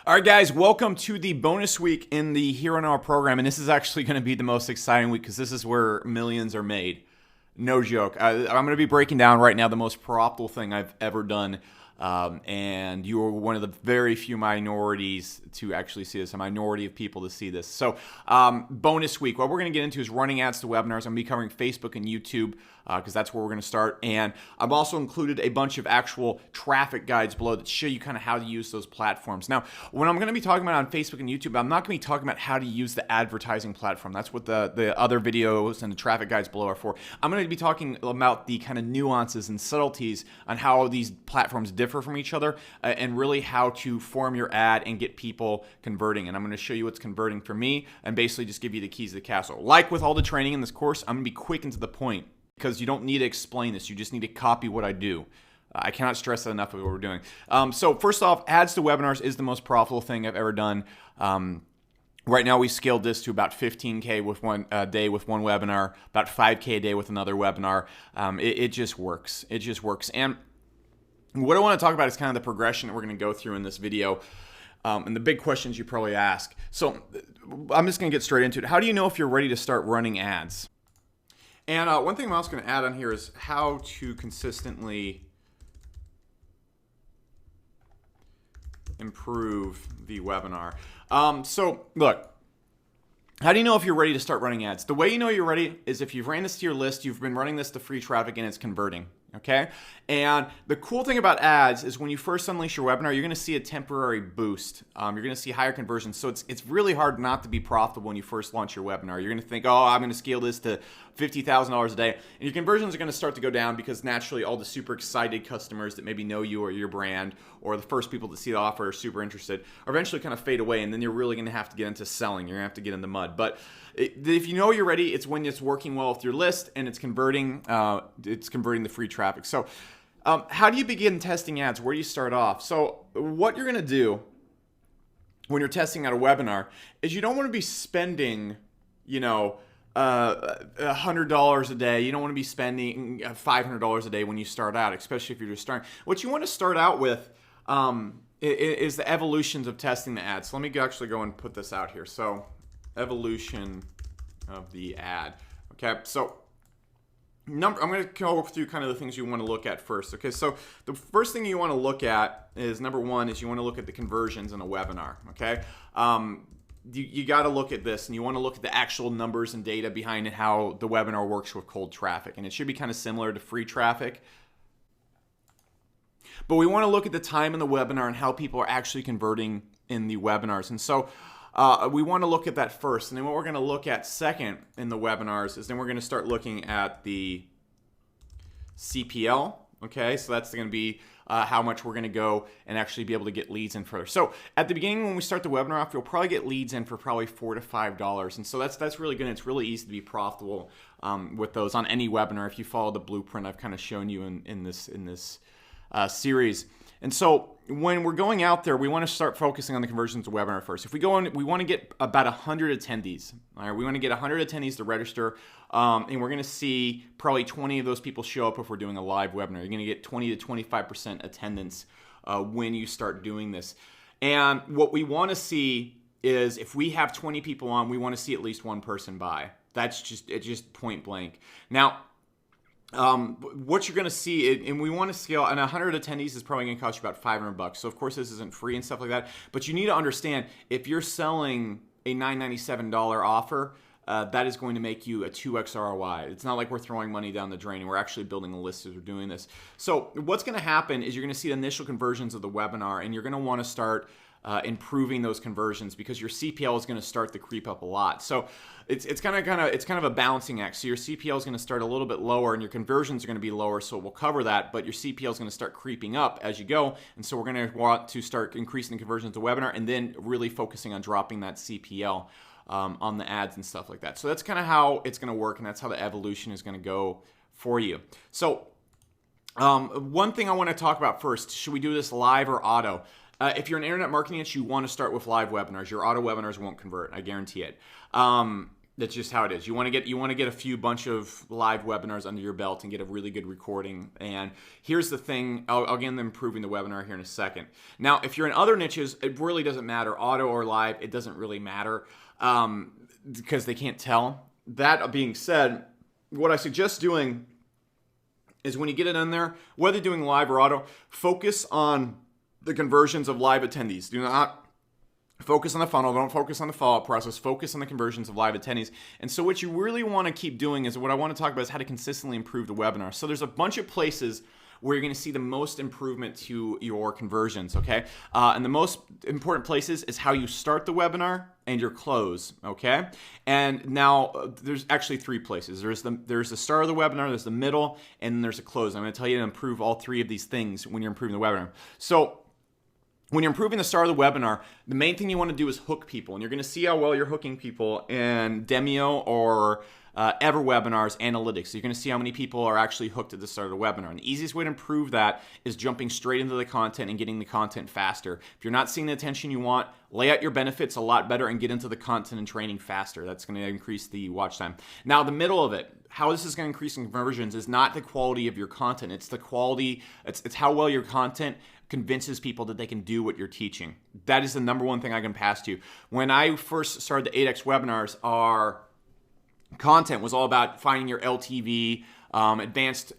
All right, guys, welcome to the bonus week in the Hero Now program. And this is actually going to be the most exciting week because this is where millions are made. No joke. I'm going to be breaking down right now the most profitable thing I've ever done. And you are one of the very few minorities to actually see this, a minority of people to see this. So bonus week, what we're going to get into is running ads to webinars. I'm going to be covering Facebook and YouTube because that's where we're going to start. And I've also included a bunch of actual traffic guides below that show you kind of how to use those platforms. Now, when I'm going to be talking about on Facebook and YouTube, I'm not going to be talking about how to use the advertising platform. That's what the other videos and the traffic guides below are for. I'm going to be talking about the kind of nuances and subtleties on how these platforms differ from each other and really how to form your ad and get people converting. And I'm going to show you what's converting for me and basically just give you the keys to the castle. Like with all the training in this course, I'm going to be quick and to the point because you don't need to explain this. You just need to copy what I do. I cannot stress that enough of what we're doing. So first off, ads to webinars is the most profitable thing I've ever done. Right now, we scaled this to about 15K with one day with one webinar, about 5K a day with another webinar. It just works. It just works. And what I want to talk about is kind of the progression that we're going to go through in this video and the big questions you probably ask. So I'm just going to get straight into it. How do you know if you're ready to start running ads? And one thing I'm also going to add on here is how to consistently improve the webinar. So look, how do you know if you're ready to start running ads? The way you know you're ready is if you've ran this to your list, you've been running this to free traffic and it's converting. Okay. And the cool thing about ads is when you first unleash your webinar, you're going to see a temporary boost. You're going to see higher conversions. So it's really hard not to be profitable when you first launch your webinar. You're going to think, oh, I'm going to scale this to $50,000 a day. And your conversions are going to start to go down because naturally all the super excited customers that maybe know you or your brand or the first people that see the offer are super interested are eventually kind of fade away. And then you're really going to have to get into selling. You're going to have to get in the mud. But if you know you're ready, it's when it's working well with your list and it's converting the free traffic. So how do you begin testing ads? Where do you start off? So what you're going to do when you're testing out a webinar is you don't want to be spending, $100 a day. You don't want to be spending $500 a day when you start out, especially if you're just starting. What you want to start out with is the evolutions of testing the ads. So let me actually go and put this out here. So evolution of the ad. Okay, so I'm going to go through kind of the things you want to look at first. Okay, so the first thing you want to look at is number one is you want to look at the conversions in a webinar. Okay, you got to look at this and you want to look at the actual numbers and data behind it, how the webinar works with cold traffic, and it should be kind of similar to free traffic. But we want to look at the time in the webinar and how people are actually converting in the webinars, and so we want to look at that first. And then what we're going to look at second in the webinars is then we're going to start looking at the CPL. Okay, so that's going to be how much we're going to go and actually be able to get leads in further. So at the beginning when we start the webinar off, you'll probably get leads in for probably $4 to $5. And so that's really good. It's really easy to be profitable with those on any webinar if you follow the blueprint I've kind of shown you in this series. And so when we're going out there, we want to start focusing on the conversions to webinar first. If we go in, we want to get about 100 attendees. All right, we want to get 100 attendees to register, and we're going to see probably 20 of those people show up if we're doing a live webinar. You're going to get 20 to 25% attendance when you start doing this. And what we want to see is if we have 20 people on, we want to see at least one person buy. That's just point blank. Now, what you're going to see, and we want to scale, and 100 attendees is probably going to cost you about $500. So of course this isn't free and stuff like that, but you need to understand if you're selling a $997 offer, that is going to make you a 2x ROI. It's not like we're throwing money down the drain and we're actually building a list as we're doing this. So what's going to happen is you're going to see the initial conversions of the webinar, and you're going to want to start improving those conversions because your CPL is going to start to creep up a lot. So it's kind of a balancing act. So your CPL is going to start a little bit lower and your conversions are going to be lower, so we'll cover that, but your CPL is going to start creeping up as you go. And so we're going to want to start increasing the conversions to webinar and then really focusing on dropping that CPL on the ads and stuff like that. So that's kind of how it's going to work, and that's how the evolution is going to go for you. So one thing I want to talk about first, should we do this live or auto? If you're an internet marketing niche, you want to start with live webinars. Your auto webinars won't convert, I guarantee it. That's just how it is. You want to get a few bunch of live webinars under your belt and get a really good recording. And here's the thing, I'll get into improving the webinar here in a second. Now, if you're in other niches, it really doesn't matter. Auto or live, it doesn't really matter because they can't tell. That being said, what I suggest doing is when you get it in there, whether doing live or auto, focus on the conversions of live attendees. Do not focus on the funnel. Don't focus on the follow-up process. Focus on the conversions of live attendees. And so what you really want to keep doing is what I want to talk about is how to consistently improve the webinar. So there's a bunch of places where you're going to see the most improvement to your conversions, okay? And the most important places is how you start the webinar and your close, okay? And now there's actually 3 places. There's the start of the webinar, there's the middle, and then there's a close. I'm going to tell you to improve all 3 of these things when you're improving the webinar. So when you're improving the start of the webinar, the main thing you want to do is hook people. And you're going to see how well you're hooking people in Demio or Ever Webinars Analytics. So you're going to see how many people are actually hooked at the start of the webinar. And the easiest way to improve that is jumping straight into the content and getting the content faster. If you're not seeing the attention you want, lay out your benefits a lot better and get into the content and training faster. That's going to increase the watch time. Now, the middle of it, how this is going to increase in conversions is not the quality of your content. It's the quality, it's how well your content convinces people that they can do what you're teaching. That is the number one thing I can pass to you. When I first started the 8X webinars, our content was all about finding your LTV, advanced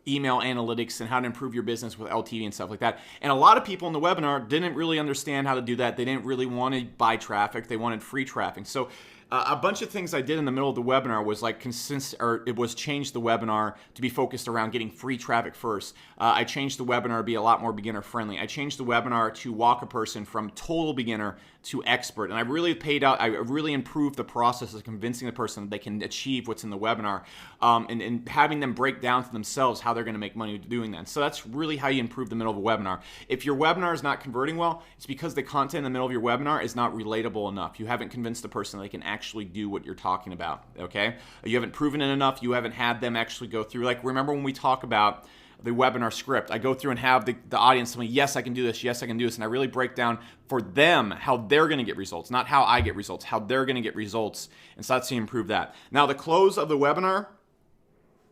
email analytics, and how to improve your business with LTV and stuff like that. And a lot of people in the webinar didn't really understand how to do that. They didn't really want to buy traffic. They wanted free traffic. So a bunch of things I did in the middle of the webinar was like change the webinar to be focused around getting free traffic first. I changed the webinar to be a lot more beginner friendly. I changed the webinar to walk a person from total beginner to expert. And I really I really improved the process of convincing the person that they can achieve what's in the webinar and having them break down to themselves how they're going to make money doing that. So that's really how you improve the middle of a webinar. If your webinar is not converting well, it's because the content in the middle of your webinar is not relatable enough. You haven't convinced the person that they can actually do what you're talking about, okay? You haven't proven it enough. You haven't had them actually go through. Like, remember when we talk about the webinar script, I go through and have the audience tell me, yes, I can do this, yes, I can do this, and I really break down for them how they're going to get results, not how I get results, how they're going to get results, and so that's how you improve that. Now, the close of the webinar,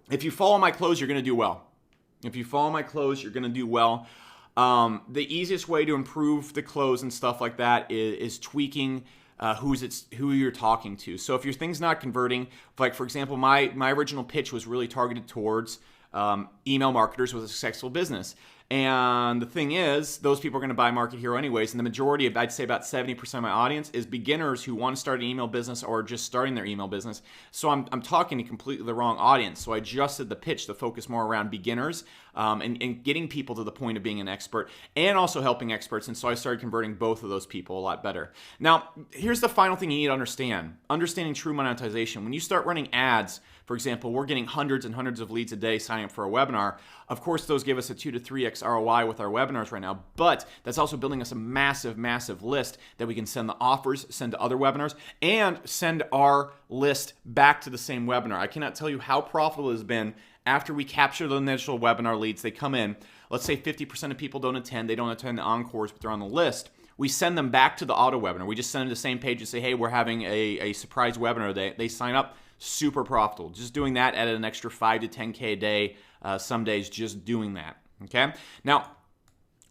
if you follow my close, you're going to do well. If you follow my close, you're going to do well. The easiest way to improve the close and stuff like that is tweaking who you're talking to. So if your thing's not converting, like for example, my original pitch was really targeted towards email marketers with a successful business. And the thing is, those people are going to buy Market Hero anyways. And the majority of, I'd say about 70% of my audience is beginners who want to start an email business or just starting their email business. So I'm talking to completely the wrong audience. So I adjusted the pitch to focus more around beginners and getting people to the point of being an expert and also helping experts. And so I started converting both of those people a lot better. Now, here's the final thing you need to understand. Understanding true monetization. When you start running ads, for example, we're getting hundreds and hundreds of leads a day signing up for a webinar. Of course, those give us a 2 to 3x ROI with our webinars right now, but that's also building us a massive, massive list that we can send the offers, send to other webinars, and send our list back to the same webinar. I cannot tell you how profitable it has been after we capture the initial webinar leads. They come in, let's say 50% of people don't attend, they don't attend the encores, but they're on the list. We send them back to the auto webinar. We just send them to the same page and say, hey, we're having a surprise webinar. They sign up. Super profitable. Just doing that added an extra 5 to 10K a day, some days just doing that, okay? Now,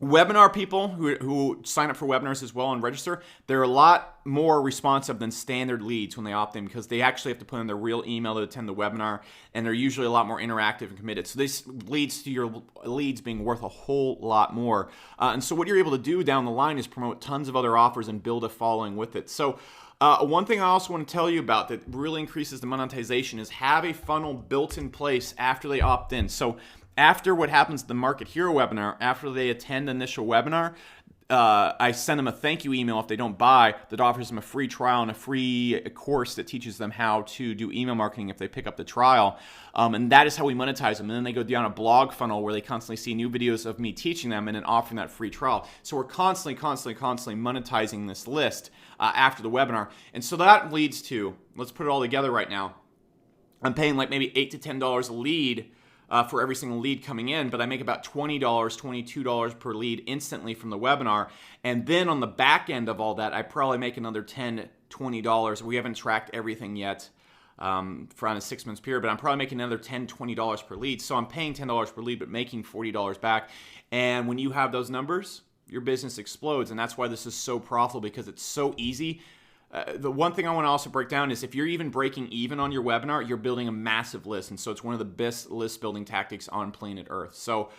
webinar people who sign up for webinars as well and register, they're a lot more responsive than standard leads when they opt in because they actually have to put in their real email to attend the webinar, and they're usually a lot more interactive and committed. So this leads to your leads being worth a whole lot more. And so what you're able to do down the line is promote tons of other offers and build a following with it. So one thing I also want to tell you about that really increases the monetization is have a funnel built in place after they opt in. So after what happens at the Market Hero webinar, after they attend the initial webinar, I send them a thank you email if they don't buy that offers them a free trial and a free course that teaches them how to do email marketing if they pick up the trial. And that is how we monetize them. And then they go down a blog funnel where they constantly see new videos of me teaching them and then offering that free trial. So we're constantly monetizing this list after the webinar. And so that leads to, let's put it all together right now. I'm paying like maybe $8 to $10 a lead for every single lead coming in, but I make about $20, $22 per lead instantly from the webinar. And then on the back end of all that, I probably make another $10 $20. We haven't tracked everything yet for on a 6 months period, but I'm probably making another $10, $20 per lead. So I'm paying $10 per lead, but making $40 back. And when you have those numbers, your business explodes. And that's why this is so profitable, because it's so easy. The one thing I want to also break down is if you're even breaking even on your webinar, you're building a massive list. And so it's one of the best list building tactics on planet Earth. So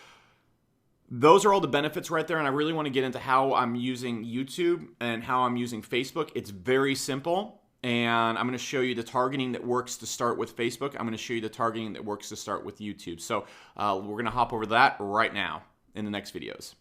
those are all the benefits right there. And I really want to get into how I'm using YouTube and how I'm using Facebook. It's very simple. And I'm going to show you the targeting that works to start with Facebook. I'm going to show you the targeting that works to start with YouTube. So we're going to hop over that right now in the next videos.